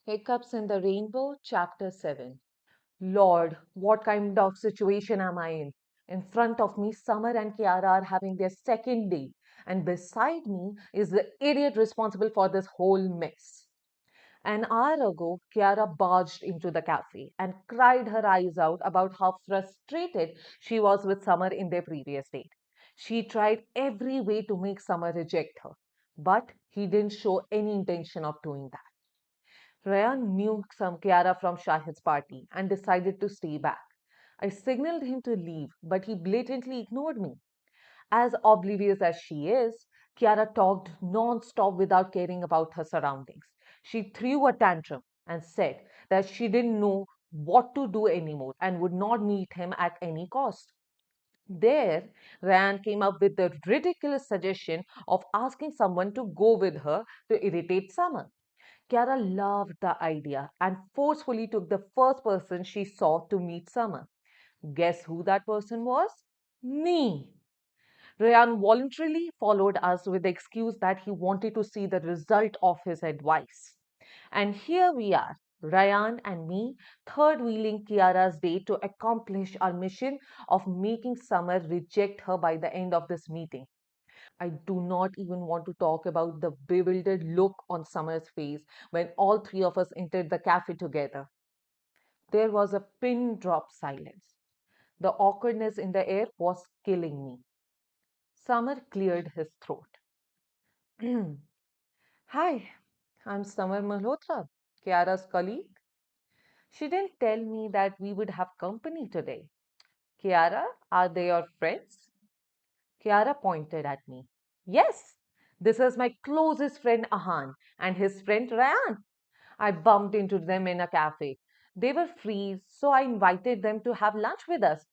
Hiccups in the Rainbow, Chapter 7. Lord, what kind of situation am I in? In front of me, Summer and Kiara are having their second day, and beside me is the idiot responsible for this whole mess. An hour ago, Kiara barged into the cafe and cried her eyes out about how frustrated she was with Summer in their previous date. She tried every way to make Summer reject her, but he didn't show any intention of doing that. Ryan knew some Kiara from Shahid's party and decided to stay back. I signaled him to leave, but he blatantly ignored me. As oblivious as she is, Kiara talked non-stop without caring about her surroundings. She threw a tantrum and said that she didn't know what to do anymore and would not meet him at any cost. There, Ryan came up with the ridiculous suggestion of asking someone to go with her to irritate Summer. Kiara loved the idea and forcefully took the first person she saw to meet Summer. Guess who that person was? Me. Rayan voluntarily followed us with the excuse that he wanted to see the result of his advice. And here we are, Ryan and me, third wheeling Kiara's day to accomplish our mission of making Summer reject her by the end of this meeting. I do not even want to talk about the bewildered look on Summer's face when all three of us entered the cafe together. There was a pin drop silence. The awkwardness in the air was killing me. Summer cleared his throat. Hi, I'm Summer Malhotra, Kiara's colleague. She didn't tell me that we would have company today. Kiara, are they your friends? Kiara pointed at me. Yes, this is my closest friend Ahan and his friend Ryan. I bumped into them in a cafe. They were free, so I invited them to have lunch with us.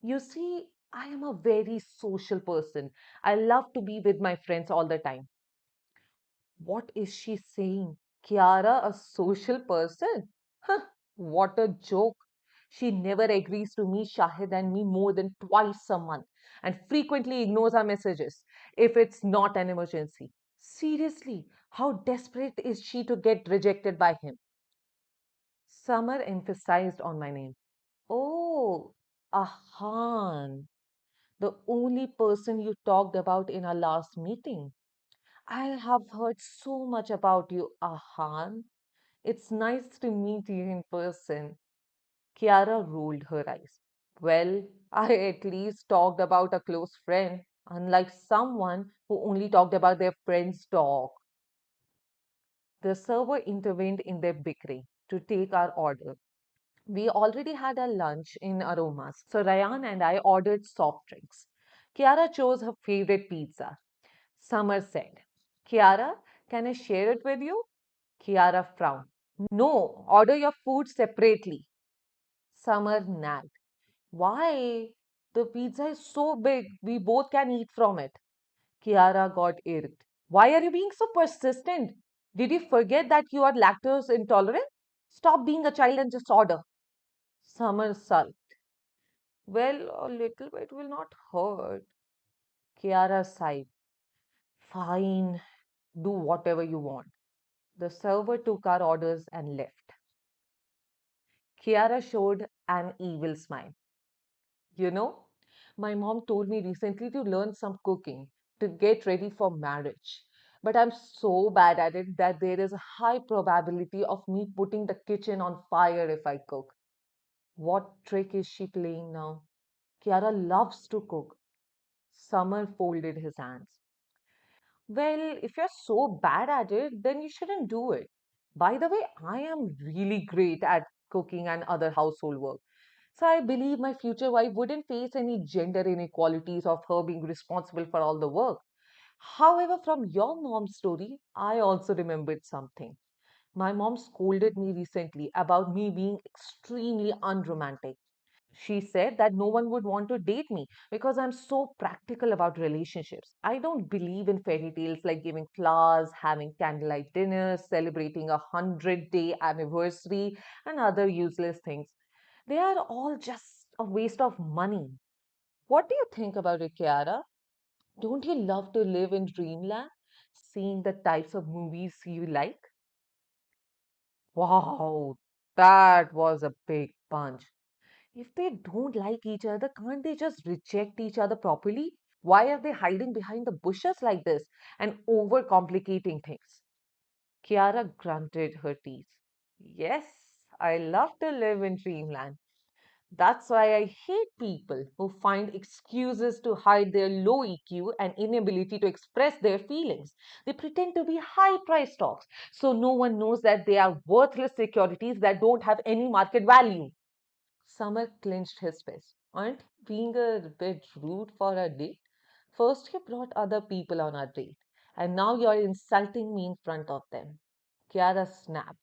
You see, I am a very social person. I love to be with my friends all the time. What is she saying? Kiara, a social person? Huh, what a joke. She never agrees to meet Shahid and me more than twice a month and frequently ignores our messages if it's not an emergency. Seriously, how desperate is she to get rejected by him? Summer emphasized on my name. Oh, Ahan, the only person you talked about in our last meeting. I have heard so much about you, Ahan. It's nice to meet you in person. Kiara rolled her eyes. Well, I at least talked about a close friend, unlike someone who only talked about their friend's dog. The server intervened in their bickering to take our order. We already had our lunch in aromas, so Ryan and I ordered soft drinks. Kiara chose her favorite pizza. Summer said, Kiara, can I share it with you? Kiara frowned. No, order your food separately. Summer nagged. Why? The pizza is so big, we both can eat from it. Kiara got irked. Why are you being so persistent? Did you forget that you are lactose intolerant? Stop being a child and just order. Summer sulked. Well, a little bit will not hurt. Kiara sighed. Fine, do whatever you want. The server took our orders and left. Kiara showed an evil smile. You know, my mom told me recently to learn some cooking to get ready for marriage. But I'm so bad at it that there is a high probability of me putting the kitchen on fire if I cook. What trick is she playing now? Kiara loves to cook. Summer folded his hands. Well, if you're so bad at it, then you shouldn't do it. By the way, I am really great at cooking and other household work. So I believe my future wife wouldn't face any gender inequalities of her being responsible for all the work. However, from your mom's story, I also remembered something. My mom scolded me recently about me being extremely unromantic. She said that no one would want to date me because I'm so practical about relationships. I don't believe in fairy tales like giving flowers, having candlelight dinners, celebrating 100-day anniversary, and other useless things. They are all just a waste of money. What do you think about it, Kiara? Don't you love to live in dreamland, seeing the types of movies you like? Wow, that was a big punch. If they don't like each other, can't they just reject each other properly? Why are they hiding behind the bushes like this and overcomplicating things? Kiara grunted her teeth. Yes, I love to live in dreamland. That's why I hate people who find excuses to hide their low EQ and inability to express their feelings. They pretend to be high price stocks so no one knows that they are worthless securities that don't have any market value. Summer clenched his fist. Aren't you being a bit rude for a date? First, you brought other people on our date, and now you're insulting me in front of them. Kiara snapped.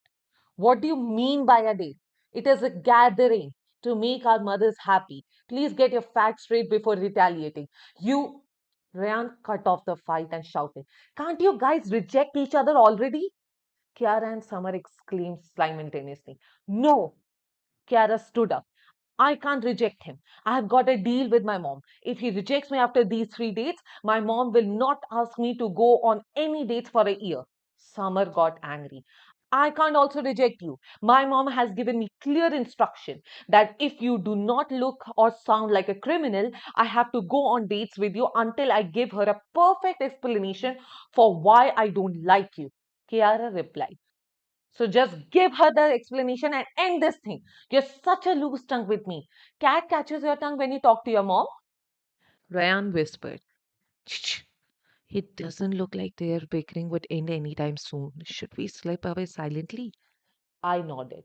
What do you mean by a date? It is a gathering to make our mothers happy. Please get your facts straight before retaliating. You. Ryan cut off the fight and shouted, can't you guys reject each other already? Kiara and Summer exclaimed simultaneously. No! Kiara stood up. I can't reject him. I have got a deal with my mom. If he rejects me after these 3 dates, my mom will not ask me to go on any dates for a year. Summer got angry. I can't also reject you. My mom has given me clear instruction that if you do not look or sound like a criminal, I have to go on dates with you until I give her a perfect explanation for why I don't like you. Kiara replied. So just give her the explanation and end this thing. You're such a loose tongue with me. Cat catches your tongue when you talk to your mom. Ryan whispered. Shh. It doesn't look like their bickering would end anytime soon. Should we slip away silently? I nodded.